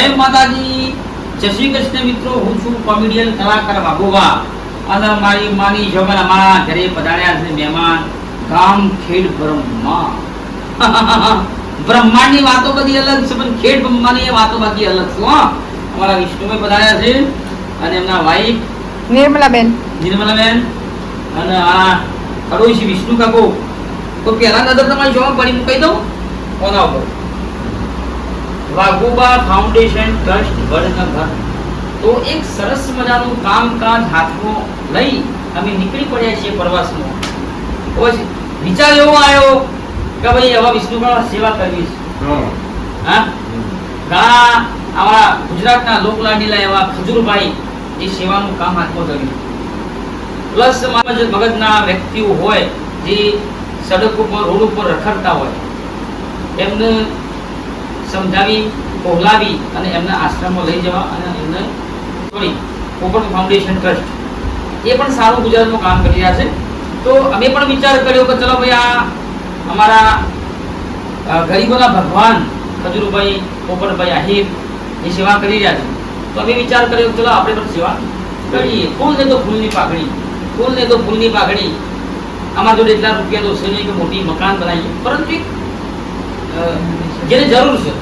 જય માતાજી, જય શ્રી કૃષ્ણ મિત્રો. હું છું કોમેડિયન કલાકાર વાઘોબા અને મારી માની જોગન અમારા ઘરે પધાર્યા છે મહેમાન ગામ ખેડ બ્રહ્મા. બ્રહ્માંડની વાતો બધી અલગ છે પણ ખેડ બ્રહ્માની વાતો બાકી અલગ છે. અમારા વિષ્ણુભાઈ પધાર્યા છે અને એમના વાઈફ નિર્મલાબેન અને આ અડોશી વિષ્ણુ કાકો. તો પહેલા નજર તમારી જોવા પડી હું કહી દઉં કોના ઉપર? વાઘોબા ફાઉન્ડેશન ટ્રસ્ટ વડનગર. તો એક સરસ મજાનું કામકાજ હાથમાં લઈ અમે નીકળી પડ્યા છીએ પ્રવાસમાં. પછી વિચાર એવો આવ્યો કે ભાઈ હવે વિષ્ણુભાઈ સેવા કરવી છે. હા, ઘણા આવા ગુજરાતના લોકલાડીલા એવા ખજૂરભાઈ એ સેવાનું કામ હાથમાં ધર્યું. પ્લસ મગજના વ્યક્તિઓ હોય જે સડક ઉપર રોડ ઉપર રખડતા હોય એમને સમજાવી પહોલાવી અને એમના આશ્રમમાં લઈ જવા અને એમને ઓપન ફાઉન્ડેશન ટ્રસ્ટ એ પણ સારું ગુજરાતનું કામ કરી રહ્યા છે. તો અમે પણ વિચાર કર્યો કે ચલો ભાઈ આ અમારા ગરીબોના ભગવાન ખજૂરભાઈ પોપટભાઈ આહિર એ સેવા કરી રહ્યા છે. તો અમે વિચાર કર્યો ચલો આપણે પણ સેવા કરીએ. ફૂલ ને તો ફૂલની પાઘડી, ફૂલ ને તો ફૂલની પાઘડી. અમારા જોડે એટલા રૂપિયા તો છે નહીં કે મોટી મકાન બનાવીએ, પરંતુ જેને જરૂર છે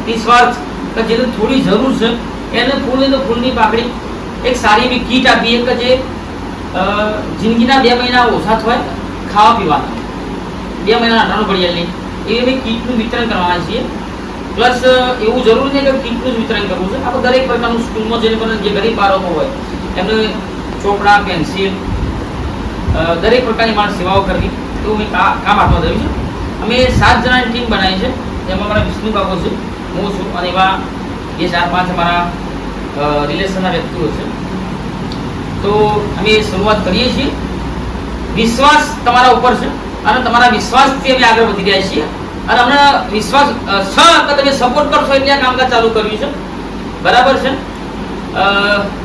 નિસ્વાર્થ કે જેને થોડી જરૂર છે એને ફૂલની તો ફૂલની પાકડી એક સારી એવી કીટ આપીએ કે જે જિંદગીના 2 મહિના ઓછા થાય ખાવા પીવાના 2 મહિના અટાણું પડી જાય એવી અમે કીટનું વિતરણ કરવાના છીએ. પ્લસ એવું જરૂર નહીં કે કીટનું જ વિતરણ કરવું છે. આપણે દરેક પ્રકારનું સ્કૂલમાં જે ગરીબ બાળકો હોય એમને ચોપડા પેન્સિલ દરેક પ્રકારની માણસ સેવાઓ કરવી એવું મેં કામ હાથમાં ધર્યું છે. અમે 7 જણાની ટીમ બનાવી છે જેમાં અમારા વિષ્ણુ કાકો છે, હું છું અને એવા 2-4-5 અમારા રિલેશનના વ્યક્તિઓ છે. તો અમે શરૂઆત કરીએ છીએ. વિશ્વાસ તમારા ઉપર છે અને તમારા વિશ્વાસથી અમે આગળ વધી રહ્યા છીએ અને અમને વિશ્વાસ કે તમે સપોર્ટ કરશો એટલે આ કામકાજ ચાલુ કર્યું છે. બરાબર છે.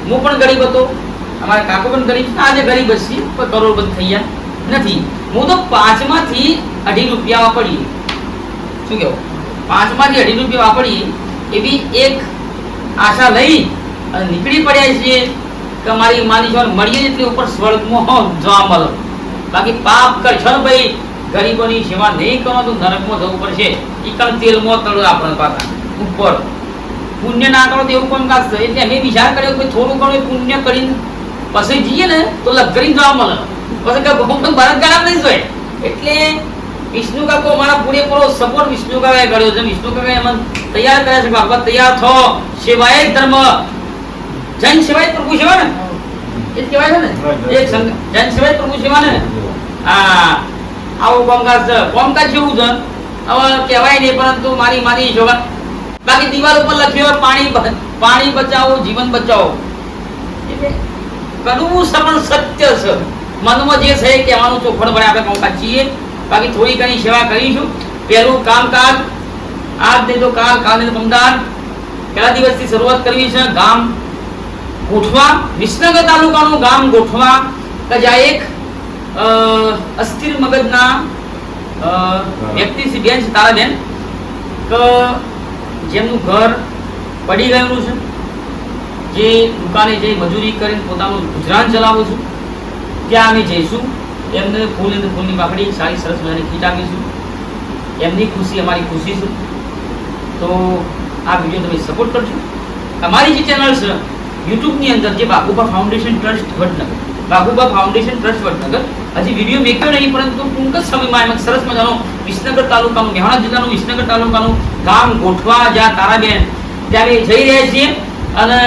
હું પણ ગરીબ હતો, અમારા કાકો પણ ગરીબ છે. આજે ગરીબ જ છીએ પણ કરોડપતિ થઈ ગયા નથી. હું તો 5 માંથી 2.5 રૂપિયા વાપરીએ. શું કેવું? 5 માંથી 2.5 રૂપિયા વાપરીએ એવી એક આશા લઈ અને નીકળી પડ્યા છીએ કે મારી માની જોર મળીએ એટલે ઉપર સ્વર્ગમાં જવા મળે. બાકી પાપ કરશો ને ભાઈ ગરીબોની સેવા નહીં કરો તો નરકમાં જવું પડશે. ઈકણ તેલમાં તળો આપણે પાછા ઉપર પુણ્ય ના કરો તો એવું કોણ કાઢશે. એટલે અમે વિચાર કર્યો કે થોડું ઘણું પુણ્ય કરીને પછી જઈએ ને તો લગરી જવા મળે. પછી કે ભગવાન ભારત ગાળા નહીં જોઈએ. એટલે વિષ્ણુ કાકો અમારા પૂરેપૂરો સપોર્ટ વિષ્ણુ કાકાએ કર્યો છે. વિષ્ણુ કાકાએ અમને તૈયાર કર્યા છે કે બાબા તૈયાર થો, સેવાય ધર્મ, જૈન સેવાય પ્રભુ સેવા ને એ જ કહેવાય છે ને. એક જૈન સેવાય પ્રભુ સેવા ને. હા, આવું કામકાજ છે. કામકાજ જેવું છે હવે કહેવાય નહીં, પરંતુ મારી જોગન બાકી દિવાલ ઉપર લખ્યું પાણી બચાવો જીવન બચાવો. એટલે કડવું છે પણ સત્ય છે. મનમાં જે છે એ કહેવાનું ચોખવટ ભરે આપણે કામકાજ છીએ. બાકી થોડી ઘણી સેવા કરીશું. પહેલું કામકાજ આજ નહીં તો કાલ, કાલ નહીં તો અમદાવાદ પહેલા દિવસથી શરૂઆત કરવી છે. ગામ ગોઠવા, વિસનગર તાલુકાનું ગામ ગોઠવા કે જ્યાં એક અસ્થિર મગજના વ્યક્તિ છે બેન છે તારાબેન કે જેમનું ઘર પડી ગયેલું છે, જે દુકાને જઈ મજૂરી કરીને પોતાનું ગુજરાન ચલાવું છું. ત્યાં અમે જઈશું. એમને ફૂલની પાકડી સારી સરસ મજાની કીટ આપીશું. એમની ખુશી અમારી ખુશી છે. તો આ વિડીયો તમે સપોર્ટ કરજો. અમારી જે ચેનલ છે યુટ્યુબની અંદર જે Waghoba foundation trust Vadnagar, Waghoba foundation trust Vadnagar હજી વિડીયો મેક્યો નહીં, પરંતુ ટૂંક જ સમયમાં એમાં સરસ મજાનો વિસનગર તાલુકાનું, મહેસાણા જિલ્લાનું વિસનગર તાલુકાનું ગામ ગોઠવા જ્યાં તારાબેન ત્યારે જઈ રહ્યા છીએ અને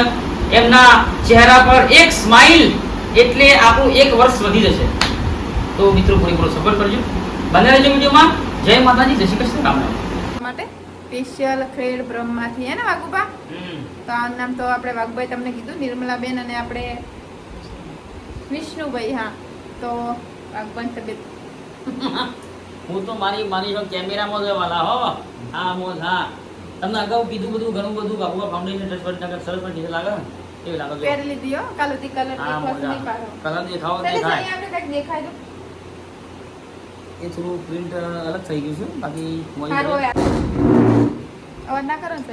એમના ચહેરા પર એક સ્માઇલ એટલે આપણું 1 વર્ષ વધી જશે. તો મિત્રો પૂરેપૂરો સપોર્ટ કરજો. બને રહેજો વિડીયોમાં. જય માતાજી, જય શ્રી કૃષ્ણ. રામ રામ. માટે સ્પેશિયલ ખેડ બ્રહ્માથી હે ને વાઘુબા? તો આ નામ તો આપણે વાઘુભાઈ તમને કીધું, નિર્મલાબેન અને આપણે વિષ્ણુભાઈ. હા, તો વાઘુભાઈ તબિયત હું તો મારી કેમેરામાં જોવાલા હો. હા મોજ. હા, તમને અગાઉ કીધું બધું ઘણું બધું વાઘોબા ફાઉન્ડેશન ટ્રસ્ટ વડનગર સરસ પણ ડીઝલ લાગે એવી લાગે. પહેરી લીધી હો કાલુથી કલર નહીં પાડો. કલર દેખાવો દેખાય. આપણે કંઈક દેખાય તો એ થોડું પ્રિન્ટ અલગ થઈ ગયું છે. બાકી સારું હવે ના કરો ને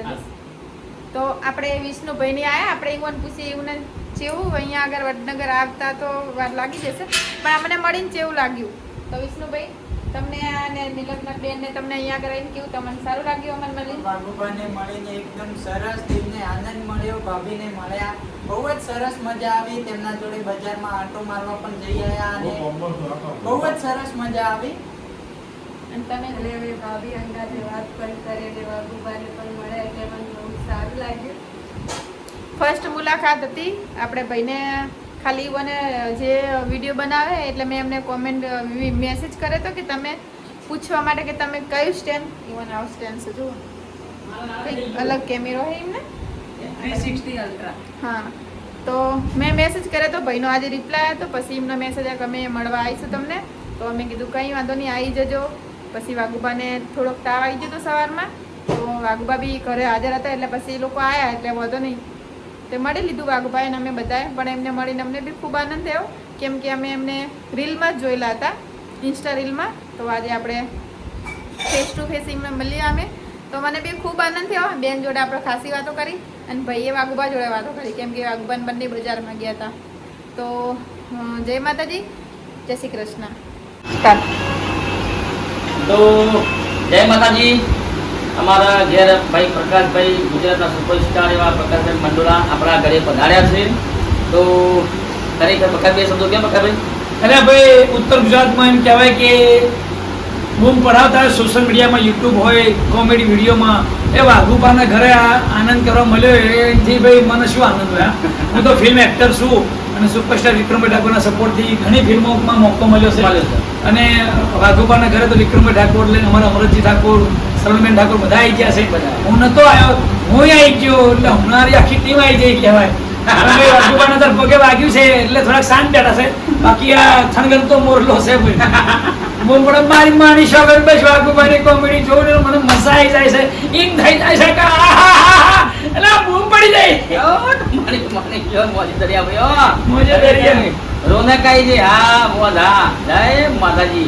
તો આપણે વિષ્ણુભાઈની આયા આપણે ઈવન પૂછીએ એવું ને જેવું અહીંયા આગળ વડનગર આવતા તો વાર લાગી જશે પણ અમને મળીને કેવું લાગ્યું તો વિષ્ણુભાઈ તમને અને નીલકના બેનને તમને અહીંયા આગળ આવીને કેવું તમને સારું લાગ્યું અમને મળીને વાઘુબાને મળીને એકદમ સરસ દિલને આનંદ મળ્યો ભાભીને મળ્યા બહુ જ સરસ મજા આવી તેમના જોડે બજારમાં આંટો મારવા પણ જઈ આવ્યા અને બહુ જ સરસ મજા આવી અને તમે અને અમે ભાભી અંગાતે વાત પણ કરી અને વાઘુબાને પણ મળ્યા એટલે મને બહુ સારું લાગ્યું. ફર્સ્ટ મુલાકાત હતી આપણે ભાઈને ખાલી મને જે વિડીયો બનાવે એટલે મેં એમને કોમેન્ટ મેસેજ કર્યો હતો કે તમે પૂછવા માટે કે તમે કયું સ્ટેન્ડ ઇવન આવું સ્ટેન્ડ છે જુઓ કંઈક અલગ કેમેરો છે એમને 360 અલ્ટ્રા. હા તો મેં મેસેજ કર્યો તો ભાઈનો આજે રિપ્લાય હતો પછી એમનો મેસેજ આવ્યો કે અમે મળવા આવીશું તમને તો અમે કીધું કંઈ વાંધો નહીં આવી જજો પછી વાઘુબાને થોડોક તાવ આવી ગયો હતો સવારમાં તો વાઘુબા બી ઘરે હાજર હતા એટલે પછી એ લોકો આવ્યા એટલે વાંધો નહીં તે મળી લીધું વાઘુભાઈ અને અમે બધાએ પણ એમને મળીને અમને બી ખૂબ આનંદ થયો કેમ કે અમે એમને રીલમાં જ જોયેલા હતા ઇન્સ્ટા રીલમાં તો આજે આપણે ફેસ ટુ ફેસ એમને મળ્યા અમે તો મને બી ખૂબ આનંદ થયો બેન જોડે આપણે ખાસી વાતો કરી અને ભાઈએ વાઘુબા જોડે વાતો કરી કેમ કે વાઘુબાન બંને બજારમાં ગયા હતા તો જય માતાજી જય શ્રી કૃષ્ણ તો જય માતાજી અમારા ઘેર ભાઈ પ્રકાશભાઈ ગુજરાતના સુપરસ્ટાર એવા પ્રકાશભાઈ મંડોળા આપણા ઘરે પધાર્યા છે તો ખરેખર પ્રકાશભાઈ શબ્દો કેમ પ્રકાશભાઈ અરે ભાઈ ઉત્તર ગુજરાતમાં એમ કહેવાય કે બૂમ પડાવતા સોશિયલ મીડિયામાં યુટ્યુબ હોય કોમેડી વિડીયોમાં એ વાઘુબાના ઘરે આનંદ કરવા મળ્યો એથી ભાઈ મને શું આનંદ હોય હું તો ફિલ્મ એક્ટર છું અને સુપરસ્ટાર વિક્રમભાઈ ઠાકોરના સપોર્ટથી ઘણી ફિલ્મોમાં મોકો મળ્યો છે અને વાઘુબાના ઘરે તો વિક્રમભાઈ ઠાકોર લઈને અમારા અમરતજી ઠાકોર સરણબેન ઠાકોર બધા આવી ગયા છે હું નતો આવ્યો હું આવી ગયો એટલે હમણાં આખી ટીમ આવી ગઈ કહેવાય વાઘુબાના તરફ પગે વાગ્યું છે એટલે થોડાક શાંત બેઠા છે બાકી આ થનગન તો મોરલો છે ભાઈ હું પણ મારી માની શોગર બસ વાઘુબાની કોમેડી જોઉં ને મને મજા આવી જાય છે એમ થઈ જાય છે કે એટલે બૂમ પડી જાય રોનક આવી છે હા મોજ હા જય માતાજી